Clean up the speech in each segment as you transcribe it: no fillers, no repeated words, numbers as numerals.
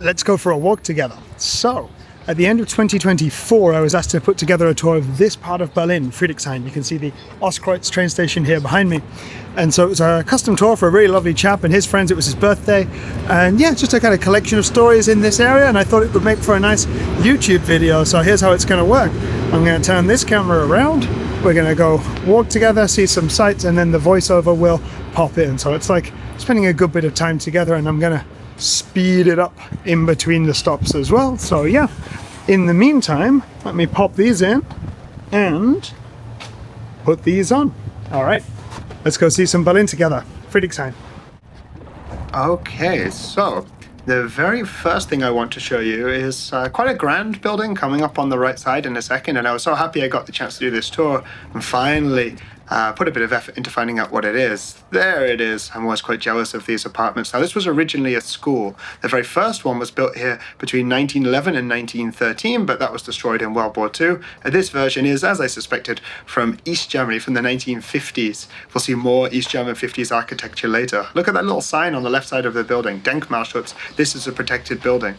Let's go for a walk together. So, at the end of 2024, I was asked to put together a tour of this part of Berlin, Friedrichshain. You can see the Ostkreuz train station here behind me. And so it was a custom tour for a really lovely chap and his friends. It was his birthday. And yeah, just a kind of collection of stories in this area. And I thought it would make for a nice YouTube video. So here's how it's going to work. I'm going to turn this camera around. We're going to go walk together, see some sights, and then the voiceover will pop in. So it's like spending a good bit of time together, and I'm going to speed it up in between the stops as well. So yeah, in the meantime, let me pop these in and put these on. All right, let's go see some Berlin together. Friedrichshain. Okay, so the very first thing I want to show you is quite a grand building coming up on the right side in a second, and I was so happy I got the chance to do this tour and finally put a bit of effort into finding out what it is. There it is. I'm always quite jealous of these apartments. Now, this was originally a school. The very first one was built here between 1911 and 1913, but that was destroyed in World War II. And this version is, as I suspected, from East Germany, from the 1950s. We'll see more East German 50s architecture later. Look at that little sign on the left side of the building, Denkmalschutz. This is a protected building.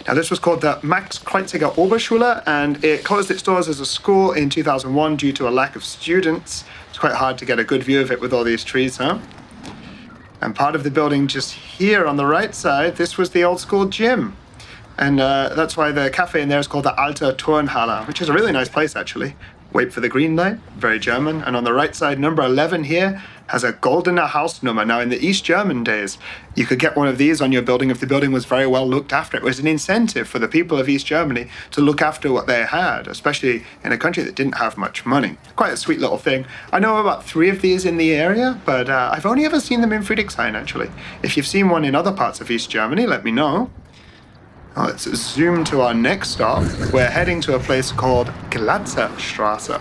Now, this was called the Max Kreuziger Oberschule, and it closed its doors as a school in 2001 due to a lack of students. It's quite hard to get a good view of it with all these trees, huh? And part of the building just here on the right side, this was the old school gym. And that's why the cafe in there is called the Alte Turnhalle, which is a really nice place, actually. Wait for the green light, very German. And on the right side, number 11 here has a Goldene Hausnummer. Now, in the East German days, you could get one of these on your building if the building was very well looked after. It was an incentive for the people of East Germany to look after what they had, especially in a country that didn't have much money. Quite a sweet little thing. I know about 3 of these in the area, but I've only ever seen them in Friedrichshain, actually. If you've seen one in other parts of East Germany, let me know. Now, let's zoom to our next stop. We're heading to a place called Glatzerstraße,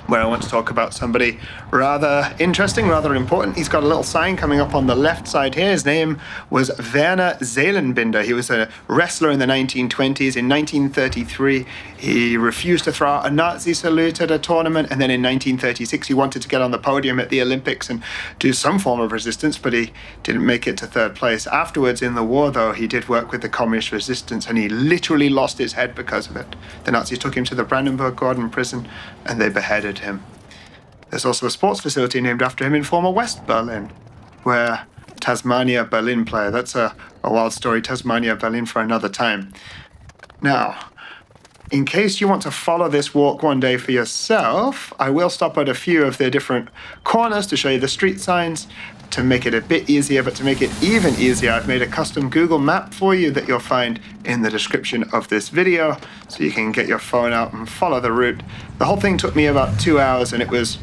where I want to talk about somebody rather interesting, rather important. He's got a little sign coming up on the left side here. His name was Werner Seelenbinder. He was a wrestler in the 1920s. In 1933, he refused to throw out a Nazi salute at a tournament, and then in 1936, he wanted to get on the podium at the Olympics and do some form of resistance, but he didn't make it to 3rd place. Afterwards, in the war, though, he did work with the communist resistance, and he literally lost his head because of it. The Nazis took him to the Brandenburg-Gordon prison, and they beheaded him. There's also a sports facility named after him in former West Berlin, where Tasmania Berlin play. That's a wild story, Tasmania Berlin, for another time. Now, in case you want to follow this walk one day for yourself, I will stop at a few of the different corners to show you the street signs to make it a bit easier, but to make it even easier, I've made a custom Google map for you that you'll find in the description of this video, so you can get your phone out and follow the route. The whole thing took me about 2 hours, and it was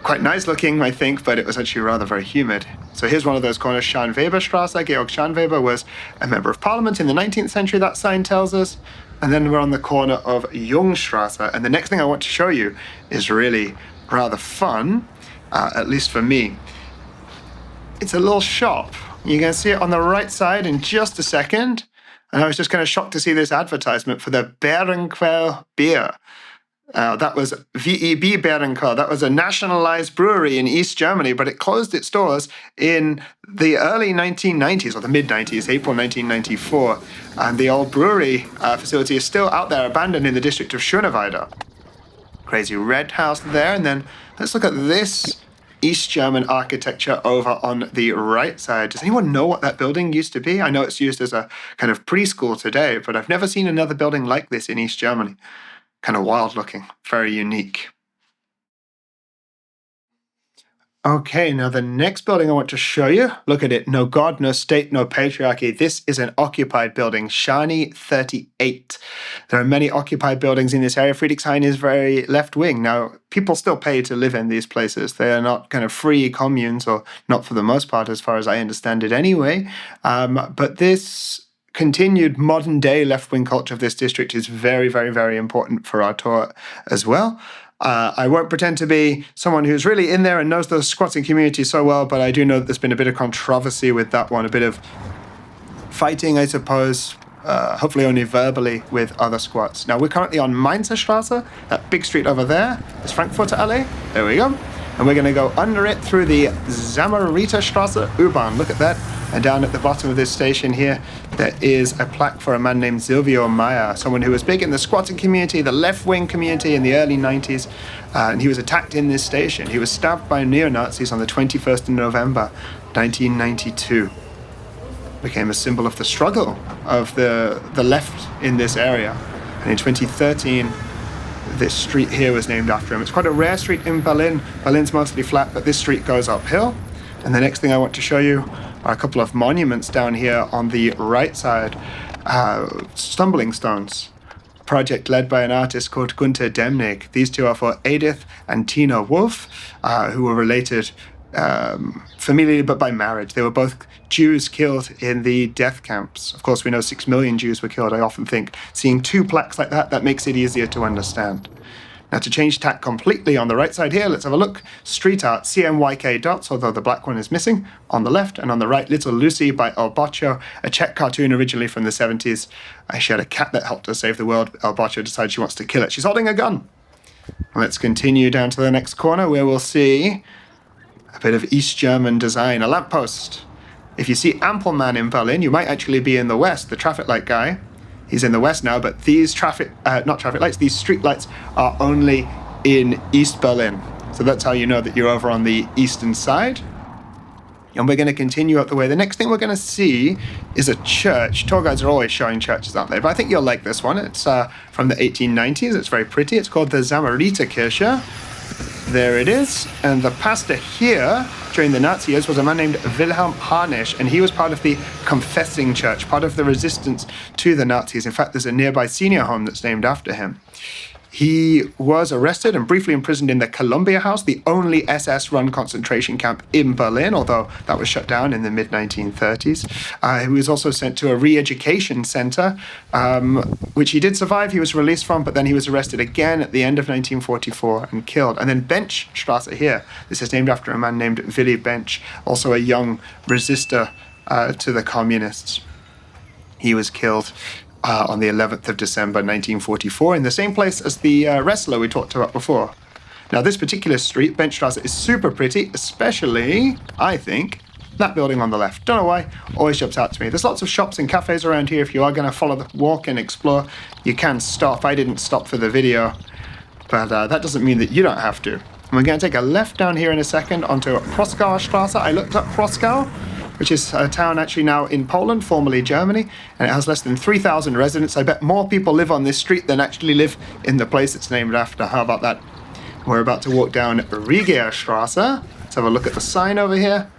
quite nice looking, I think, but it was actually rather very humid. So here's one of those corners, Scharnweberstraße. Georg Scharnweber was a member of parliament in the 19th century, that sign tells us. And then we're on the corner of Jungstraße. And the next thing I want to show you is really rather fun, at least for me. It's a little shop. You're going to see it on the right side in just a second. And I was just kind of shocked to see this advertisement for the Bärenquell beer. That was WWII Bärenquell. That was a nationalized brewery in East Germany, but it closed its doors in the early 1990s, or the mid-90s, April 1994. And the old brewery facility is still out there, abandoned in the district of Schöneweide. Crazy red house there. And then let's look at this East German architecture over on the right side. Does anyone know what that building used to be? I know it's used as a kind of preschool today, but I've never seen another building like this in East Germany. Kind of wild looking, very unique. Okay, now the next building I want to show you, look at it, no God, no state, no patriarchy. This is an occupied building, Scharni 38. There are many occupied buildings in this area. Friedrichshain is very left-wing. Now, people still pay to live in these places. They are not kind of free communes, or not for the most part, as far as I understand it anyway. But this continued modern-day left-wing culture of this district is very, very, very important for our tour as well. I won't pretend to be someone who's really in there and knows the squatting community so well, but I do know that there's been a bit of controversy with that one, a bit of fighting, I suppose, hopefully only verbally, with other squats. Now, we're currently on Mainzerstraße, that big street over there is Frankfurter Allee. There we go. And we're going to go under it through the Samariterkirche U-Bahn. Look at that And down at the bottom of this station here, there is a plaque for a man named Silvio Meier, someone who was big in the squatting community, the left-wing community in the early 90s, and he was attacked in this station. He was stabbed by neo-Nazis on the 21st of November, 1992. Became a symbol of the struggle of the left in this area. And in 2013, this street here was named after him. It's quite a rare street in Berlin. Berlin's mostly flat, but this street goes uphill. And the next thing I want to show you are a couple of monuments down here on the right side. Stumbling stones. A project led by an artist called Gunter Demnig. These two are for Edith and Tina Wolff, who were related familially but by marriage. They were both Jews killed in the death camps. Of course, we know 6 million Jews were killed. I often think seeing two plaques like that makes it easier to understand. Now, to change tack completely on the right side here, let's have a look. Street art, CMYK dots, although the black one is missing, on the left, and on the right, Little Lucy by El Boccio, a Czech cartoon originally from the 70s. She had a cat that helped her save the world. El Boccio decides she wants to kill it. She's holding a gun. Let's continue down to the next corner where we'll see a bit of East German design, a lamppost. If you see Ampelmann in Berlin, you might actually be in the west, the traffic light guy. He's in the west now, but these these street lights are only in East Berlin. So that's how you know that you're over on the eastern side. And we're going to continue up the way. The next thing we're going to see is a church. Tour guides are always showing churches, aren't they? But I think you'll like this one. It's from the 1890s. It's very pretty. It's called the Samariterkirche. There it is. And the pastor here during the Nazi years was a man named Wilhelm Harnisch, and he was part of the Confessing Church, part of the resistance to the Nazis. In fact, there's a nearby senior home that's named after him. He was arrested and briefly imprisoned in the Columbia House, the only SS-run concentration camp in Berlin, although that was shut down in the mid-1930s. He was also sent to a re-education center, which he did survive. He was released from, but then he was arrested again at the end of 1944 and killed. And then Benchstrasse here, this is named after a man named Willi Bench, also a young resistor to the communists. He was killed on the 11th of December 1944 in the same place as the wrestler we talked about before. Now, this particular street, Benchstrasse, is super pretty, especially, I think, that building on the left. Don't know why, always jumps out to me. There's lots of shops and cafes around here. If you are going to follow the walk and explore, you can stop. I didn't stop for the video, but that doesn't mean that you don't have to. And we're going to take a left down here in a second onto Proskauer Straße. I looked up Proskau, which is a town actually now in Poland, formerly Germany, and it has less than 3,000 residents. I bet more people live on this street than actually live in the place it's named after. How about that? We're about to walk down Rigierstraße. Let's have a look at the sign over here.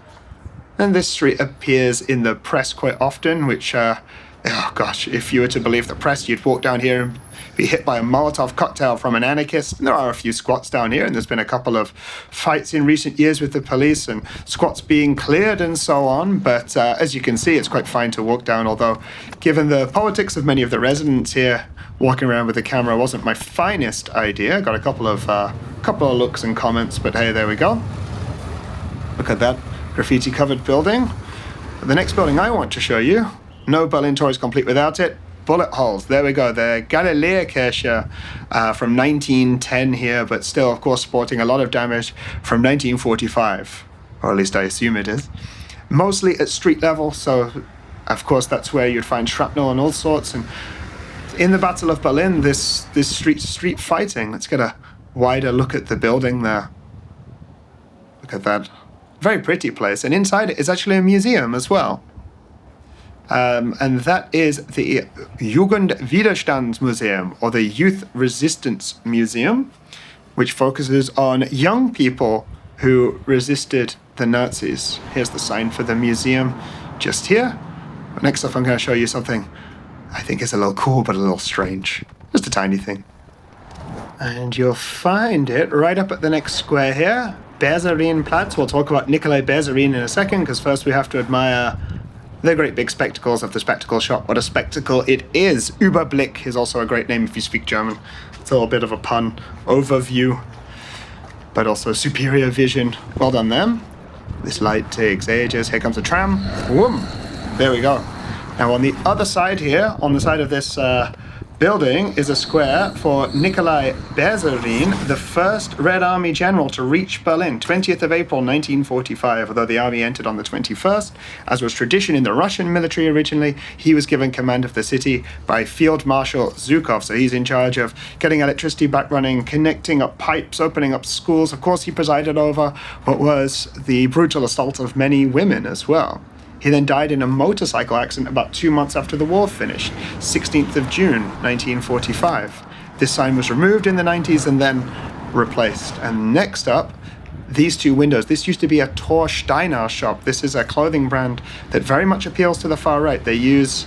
And this street appears in the press quite often, which, if you were to believe the press, you'd walk down here and be hit by a Molotov cocktail from an anarchist. And there are a few squats down here, and there's been a couple of fights in recent years with the police and squats being cleared and so on. But as you can see, it's quite fine to walk down, although given the politics of many of the residents here, walking around with the camera wasn't my finest idea. Got a couple of looks and comments, but hey, there we go. Look at that graffiti-covered building. The next building I want to show you, no Berlin tour is complete without it. Bullet holes. There we go. The Galileakirche from 1910 here, but still, of course, sporting a lot of damage from 1945, or at least I assume it is. Mostly at street level, so of course that's where you'd find shrapnel and all sorts. And in the Battle of Berlin, this street fighting. Let's get a wider look at the building there. Look at that. Very pretty place, and inside it is actually a museum as well. And that is the Jugendwiderstandsmuseum, or the Youth Resistance Museum, which focuses on young people who resisted the Nazis. Here's the sign for the museum just here. Next up, I'm going to show you something I think is a little cool but a little strange. Just a tiny thing. And you'll find it right up at the next square here, Bersarinplatz. We'll talk about Nikolai Bersarin in a second, because first we have to admire the great big spectacles of the spectacle shop. What a spectacle it is. Überblick is also a great name if you speak German. It's a little bit of a pun. Overview, but also superior vision. Well done them. This light takes ages. Here comes a tram. Whoom. There we go. Now on the other side here, on the side of this building is a square for Nikolai Bersarin, the first Red Army general to reach Berlin, 20th of April 1945. Although the army entered on the 21st, as was tradition in the Russian military originally, he was given command of the city by Field Marshal Zhukov. So he's in charge of getting electricity back running, connecting up pipes, opening up schools. Of course, he presided over what was the brutal assault of many women as well. He then died in a motorcycle accident about 2 months after the war finished, 16th of June, 1945. This sign was removed in the 90s and then replaced. And next up, these two windows. This used to be a Torsteiner shop. This is a clothing brand that very much appeals to the far right. They use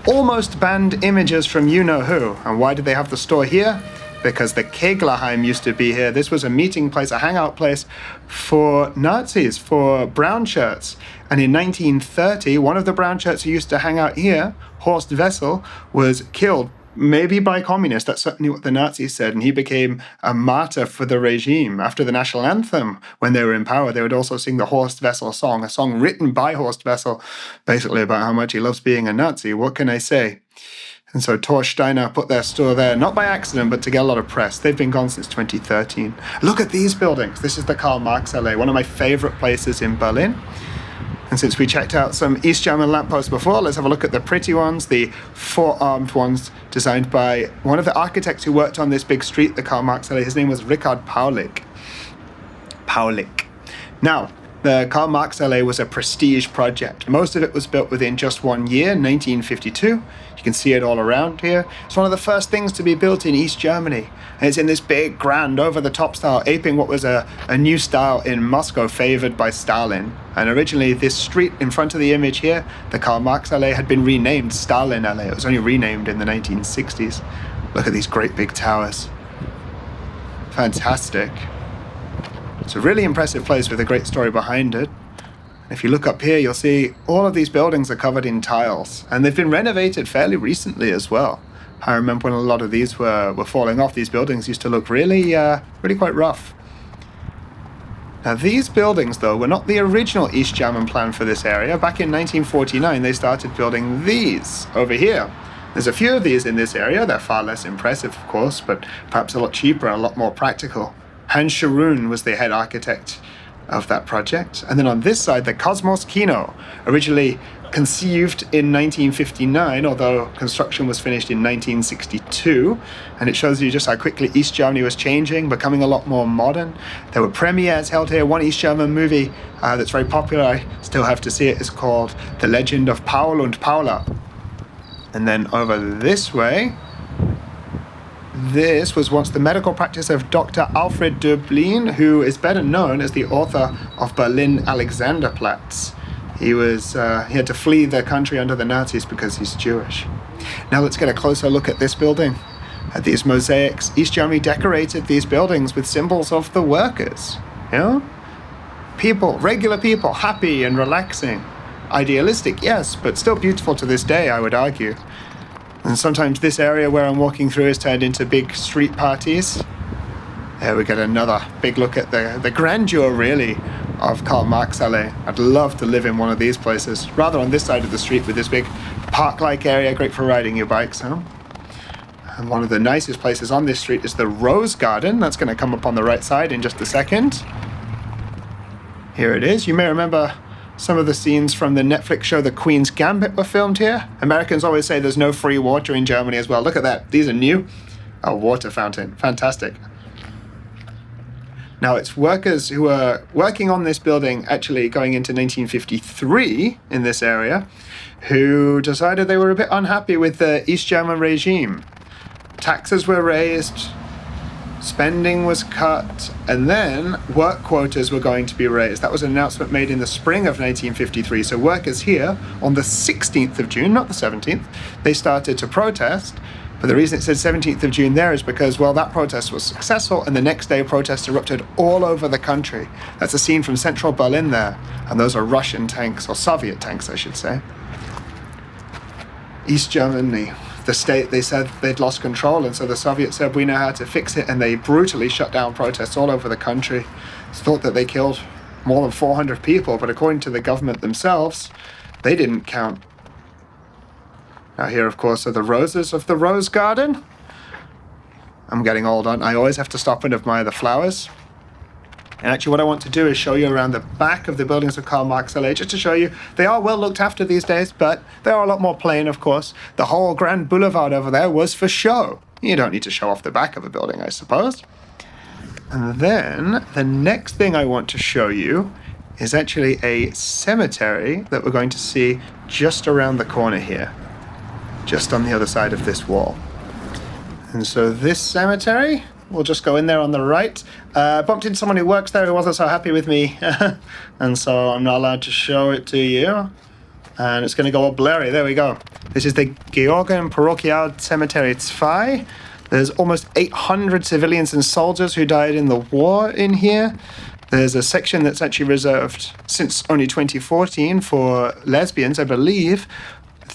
almost banned images from you-know-who. And why did they have the store here? Because the Keglerheim used to be here. This was a meeting place, a hangout place for Nazis, for brown shirts. And in 1930, one of the brown shirts who used to hang out here, Horst Wessel, was killed, maybe by communists. That's certainly what the Nazis said. And he became a martyr for the regime. After the national anthem, when they were in power, they would also sing the Horst Wessel song, a song written by Horst Wessel, basically about how much he loves being a Nazi. What can I say? And so Torsteiner put their store there, not by accident, but to get a lot of press. They've been gone since 2013. Look at these buildings. This is the Karl-Marx-Allee, one of my favorite places in Berlin. And since we checked out some East German lampposts before, let's have a look at the pretty ones, the four-armed ones designed by one of the architects who worked on this big street, the Karl-Marx-Allee. His name was Richard Paulik. Now, the Karl-Marx-Allee was a prestige project. Most of it was built within just 1 year, 1952. You can see it all around here. It's one of the first things to be built in East Germany. And it's in this big, grand, over-the-top style, aping what was a new style in Moscow favored by Stalin. And originally, this street in front of the image here, the Karl-Marx-Allee, had been renamed Stalin Allee. It was only renamed in the 1960s. Look at these great big towers. Fantastic. It's a really impressive place with a great story behind it. If you look up here, you'll see all of these buildings are covered in tiles, and they've been renovated fairly recently as well. I remember when a lot of these were falling off, these buildings used to look really quite rough. Now these buildings, though, were not the original East German plan for this area. Back in 1949, they started building these over here. There's a few of these in this area. They're far less impressive, of course, but perhaps a lot cheaper and a lot more practical. Hans Scharoun was the head architect of that project. And then on this side, the Kosmos Kino, originally conceived in 1959, although construction was finished in 1962. And it shows you just how quickly East Germany was changing, becoming a lot more modern. There were premieres held here. One East German movie that's very popular, I still have to see it, is called The Legend of Paul und Paula. And then over this way, this was once the medical practice of Dr. Alfred Döblin, who is better known as the author of Berlin Alexanderplatz. He had to flee the country under the Nazis because he's Jewish. Now let's get a closer look at this building, at these mosaics. East Germany decorated these buildings with symbols of the workers. You know? People, regular people, happy and relaxing. Idealistic, yes, but still beautiful to this day, I would argue. And sometimes this area where I'm walking through is turned into big street parties. There we get another big look at the grandeur, really, of Karl-Marx-Allee. I'd love to live in one of these places, rather on this side of the street with this big park-like area, great for riding your bikes, huh? And one of the nicest places on this street is the Rose Garden. That's going to come up on the right side in just a second. Here it is. You may remember some of the scenes from the Netflix show The Queen's Gambit were filmed here. Americans always say there's no free water in Germany as well. Look at that. These are new. A water fountain. Fantastic. Now, it's workers who were working on this building actually going into 1953 in this area who decided they were a bit unhappy with the East German regime. Taxes were raised, spending was cut, and then work quotas were going to be raised. That was an announcement made in the spring of 1953. So workers here, on the 16th of June, not the 17th, they started to protest. But the reason it said 17th of June there is because, well, that protest was successful, and the next day protests erupted all over the country. That's a scene from central Berlin there, and those are Russian tanks, or Soviet tanks, I should say. East Germany, the state, they said they'd lost control, and so the Soviets said, we know how to fix it, and they brutally shut down protests all over the country. It's thought that they killed more than 400 people, but according to the government themselves, they didn't count. Now here, of course, are the roses of the rose garden. I'm getting old, aren't I? I always have to stop and admire the flowers. And actually what I want to do is show you around the back of the buildings of Karl-Marx-Allee, just to show you they are well looked after these days, but they are a lot more plain, of course. The whole grand boulevard over there was for show. You don't need to show off the back of a building, I suppose. And then the next thing I want to show you is actually a cemetery that we're going to see just around the corner here, just on the other side of this wall. And so this cemetery, we'll just go in there on the right. Bumped into someone who works there who wasn't so happy with me, and so I'm not allowed to show it to you. And it's going to go all blurry. There we go. This is the Georgen-Parochial-Friedhof. There's almost 800 civilians and soldiers who died in the war in here. There's a section that's actually reserved since only 2014 for lesbians, I believe.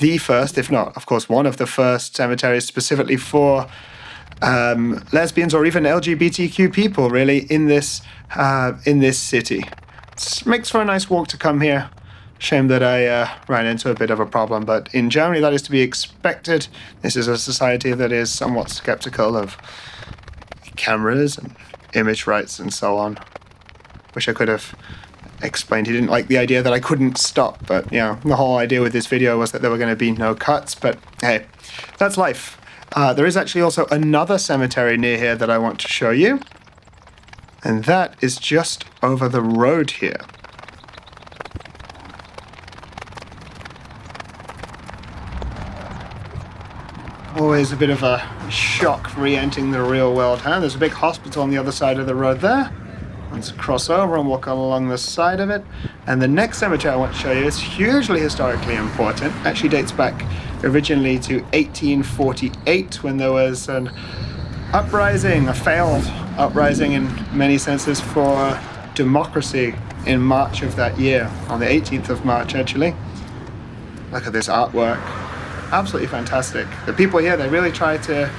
The first, if not, of course, one of the first cemeteries specifically for lesbians or even LGBTQ people, really, in this city. It makes for a nice walk to come here. Shame that I ran into a bit of a problem, but in Germany that is to be expected. This is a society that is somewhat skeptical of cameras and image rights and so on. Wish I could have explained. He didn't like the idea that I couldn't stop, but you know, the whole idea with this video was that there were going to be no cuts, but hey, that's life. There is actually also another cemetery near here that I want to show you, and that is just over the road here. Always a bit of a shock re-entering the real world, huh? There's a big hospital on the other side of the road there. Let's cross over and walk along the side of it. And the next cemetery I want to show you is hugely historically important. Actually dates back originally to 1848, when there was an uprising, a failed uprising in many senses for democracy in March of that year, on the 18th of March actually. Look at this artwork. Absolutely fantastic. The people here, they really try to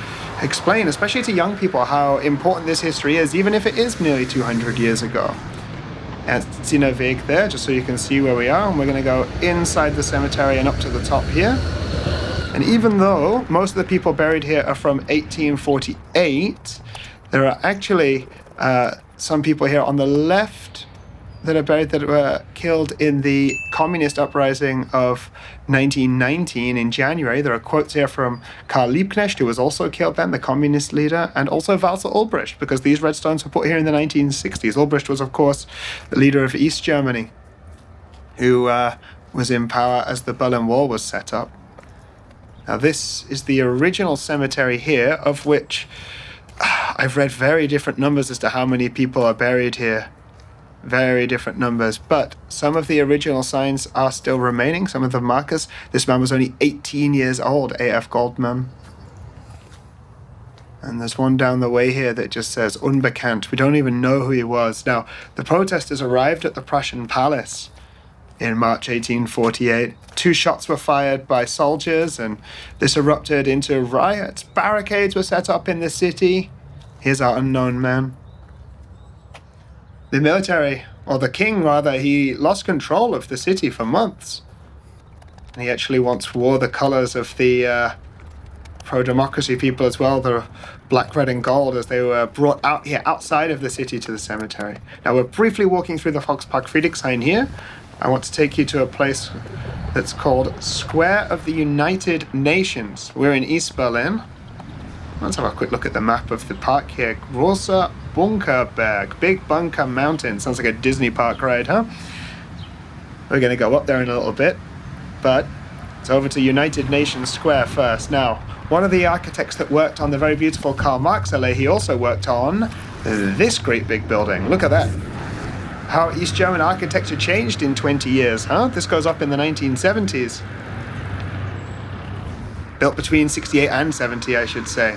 explain, especially to young people, how important this history is, even if it is nearly 200 years ago. And Weg there, just so you can see where we are, and we're going to go inside the cemetery and up to the top here. And even though most of the people buried here are from 1848, there are actually some people here on the left that are buried that were killed in the communist uprising of 1919 in January. There are quotes here from Karl Liebknecht, who was also killed then, the communist leader, and also Walter Ulbricht, because these red stones were put here in the 1960s. Ulbricht was, of course, the leader of East Germany, who was in power as the Berlin Wall was set up. Now, this is the original cemetery here, of which I've read very different numbers as to how many people are buried here. Very different numbers, but some of the original signs are still remaining, some of the markers. This man was only 18 years old, A.F. Goldman. And there's one down the way here that just says Unbekannt. We don't even know who he was. Now, the protesters arrived at the Prussian palace in March 1848. 2 shots were fired by soldiers, and this erupted into riots. Barricades were set up in the city. Here's our unknown man. The military, or the king rather, he lost control of the city for months. And he actually once wore the colours of the pro-democracy people as well, the black, red and gold, as they were brought out here outside of the city to the cemetery. Now we're briefly walking through the Volkspark Friedrichshain here. I want to take you to a place that's called Square of the United Nations. We're in East Berlin. Let's have a quick look at the map of the park here. Großer Bunkerberg, Big Bunker Mountain. Sounds like a Disney park ride, huh? We're going to go up there in a little bit, but it's over to United Nations Square first. Now, one of the architects that worked on the very beautiful Karl-Marx-Allee, he also worked on this great big building. Look at that. How East German architecture changed in 20 years, huh? This goes up in the 1970s. Built between 68 and 70, I should say.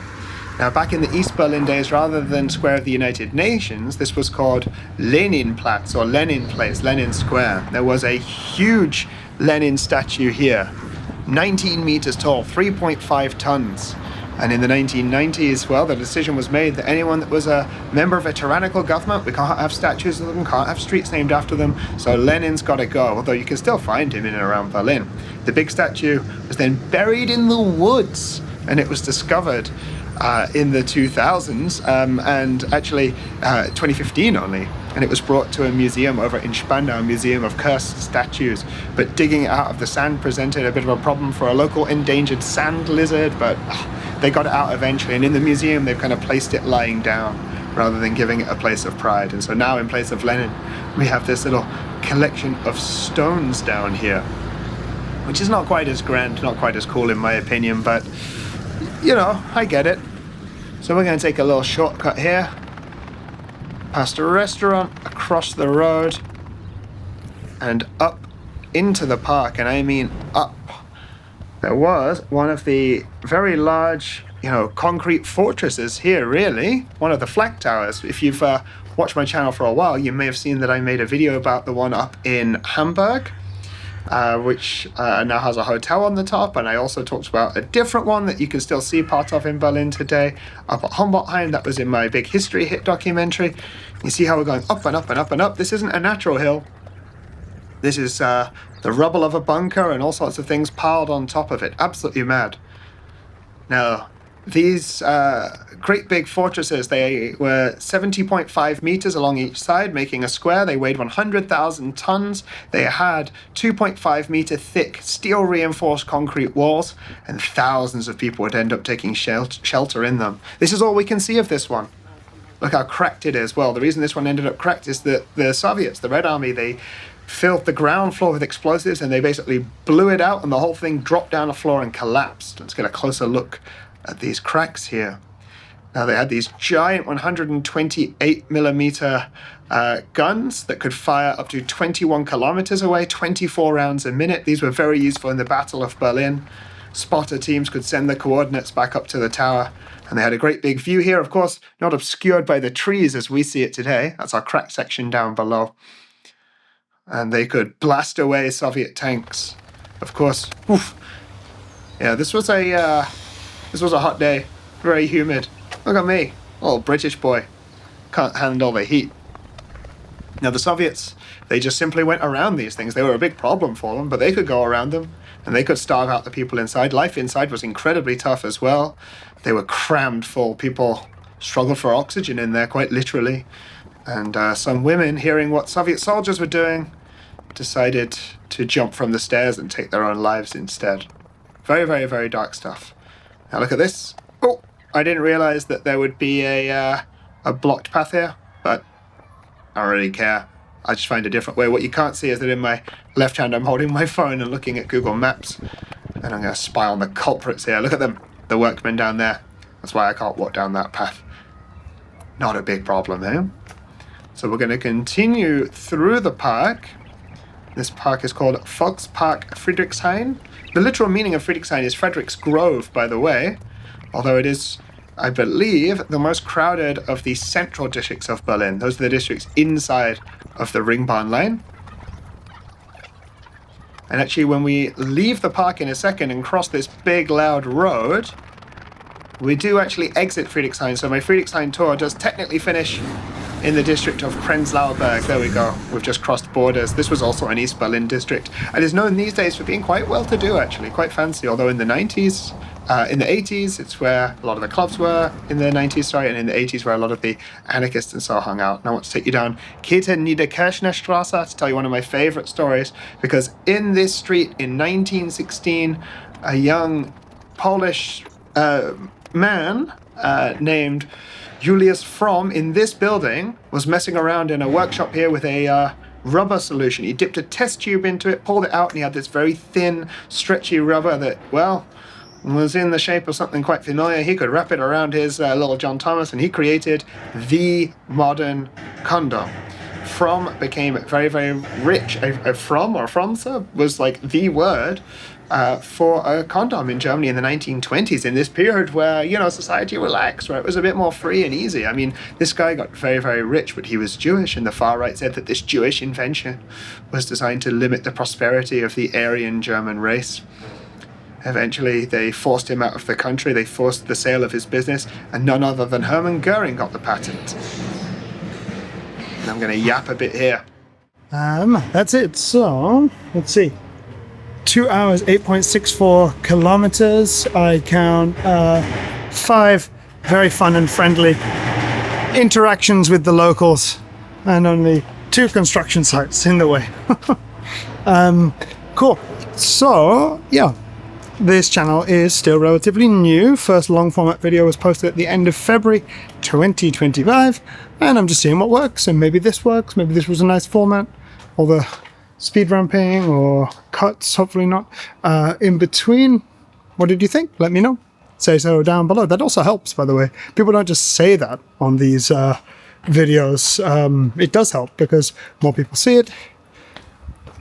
Now, back in the East Berlin days, rather than Square of the United Nations, this was called Leninplatz, or Lenin Place, Lenin Square. There was a huge Lenin statue here, 19 meters tall, 3.5 tons. And in the 1990s, well, the decision was made that anyone that was a member of a tyrannical government, we can't have statues of them, can't have streets named after them, so Lenin's got to go, although you can still find him in and around Berlin. The big statue was then buried in the woods, and it was discovered in the 2000s, and actually 2015 only, and it was brought to a museum over in Spandau, a museum of cursed statues. But digging it out of the sand presented a bit of a problem for a local endangered sand lizard, but they got it out eventually, and in the museum they've kind of placed it lying down rather than giving it a place of pride. And so now in place of Lenin, we have this little collection of stones down here, which is not quite as grand, not quite as cool in my opinion, but you know, I get it. So we're going to take a little shortcut here, past a restaurant, across the road, and up into the park, and I mean up. There was one of the very large, concrete fortresses here, really. One of the Flak towers. If you've watched my channel for a while, you may have seen that I made a video about the one up in Hamburg, which now has a hotel on the top, and I also talked about a different one that you can still see part of in Berlin today, up at Humboldtheim. That was in my big history hit documentary. You see how we're going up and up and up and up. This isn't a natural hill. This is the rubble of a bunker and all sorts of things piled on top of it. Absolutely mad. Now, these great big fortresses, they were 70.5 meters along each side, making a square. They weighed 100,000 tons. They had 2.5 meter thick steel reinforced concrete walls, and thousands of people would end up taking shelter in them. This is all we can see of this one. Look how cracked it is. Well, the reason this one ended up cracked is that the Soviets, the Red Army, they filled the ground floor with explosives and they basically blew it out, and the whole thing dropped down the floor and collapsed. Let's get a closer look at these cracks here. Now, they had these giant 128 millimeter guns that could fire up to 21 kilometers away, 24 rounds a minute. These were very useful in the Battle of Berlin. Spotter teams could send the coordinates back up to the tower, and they had a great big view here, of course, not obscured by the trees as we see it today. That's our cracked section down below. And they could blast away Soviet tanks. Of course, oof. Yeah, this was a hot day, very humid. Look at me, little British boy, can't handle the heat. Now the Soviets, they just simply went around these things. They were a big problem for them, but they could go around them, and they could starve out the people inside. Life inside was incredibly tough as well. They were crammed full. People struggled for oxygen in there, quite literally. And some women, hearing what Soviet soldiers were doing, decided to jump from the stairs and take their own lives instead. Very, very, very dark stuff. Now look at this. Oh, I didn't realize that there would be a blocked path here, but I don't really care. I just find a different way. What you can't see is that in my left hand I'm holding my phone and looking at Google Maps, and I'm going to spy on the culprits here. Look at them, the workmen down there. That's why I can't walk down that path. Not a big problem, eh? So we're going to continue through the park. This park is called Volkspark Friedrichshain. The literal meaning of Friedrichshain is Frederick's Grove, by the way, although it is, I believe, the most crowded of the central districts of Berlin. Those are the districts inside of the Ringbahn line. And actually, when we leave the park in a second and cross this big, loud road, we do actually exit Friedrichshain. So my Friedrichshain tour does technically finish in the district of Prenzlauer Berg. There we go. We've just crossed borders. This was also an East Berlin district, and is known these days for being quite well-to-do, actually, quite fancy. Although in the 90s, in the 80s, it's where a lot of the clubs were. In the 90s, and in the 80s, where a lot of the anarchists and so hung out. And I want to take you down Käthe Niederkirchner Straße to tell you one of my favorite stories, because in this street in 1916, a young Polish man named Julius Fromm in this building was messing around in a workshop here with a rubber solution. He dipped a test tube into it, pulled it out, and he had this very thin, stretchy rubber that, well, was in the shape of something quite familiar. He could wrap it around his little John Thomas, and he created the modern condom. Fromm became very, very rich. Fromm or Fromse was like the word for a condom in Germany in the 1920s, in this period where, society relaxed, where it was a bit more free and easy. I mean, this guy got very, very rich, but he was Jewish, and the far right said that this Jewish invention was designed to limit the prosperity of the Aryan German race. Eventually, they forced him out of the country. They forced the sale of his business, and none other than Hermann Goering got the patent. And I'm going to yap a bit here. That's it. So, let's see. 2 hours, 8.64 kilometers. I count 5 very fun and friendly interactions with the locals, and only 2 construction sites in the way. Cool. So, yeah. This channel is still relatively new. First long format video was posted at the end of February 2025, and I'm just seeing what works, and maybe this works, maybe this was a nice format, all the speed ramping or cuts, hopefully not, in between. What did you think? Let me know. Say so down below. That also helps, by the way. People don't just say that on these videos. It does help because more people see it,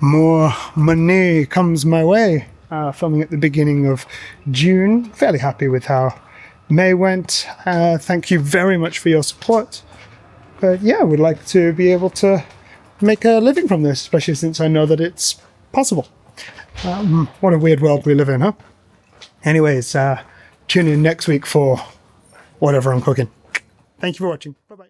more money comes my way. Filming at the beginning of June. Fairly happy with how May went. Thank you very much for your support. But yeah, I would like to be able to make a living from this, especially since I know that it's possible. What a weird world we live in, huh? Anyways, tune in next week for whatever I'm cooking. Thank you for watching. Bye-bye.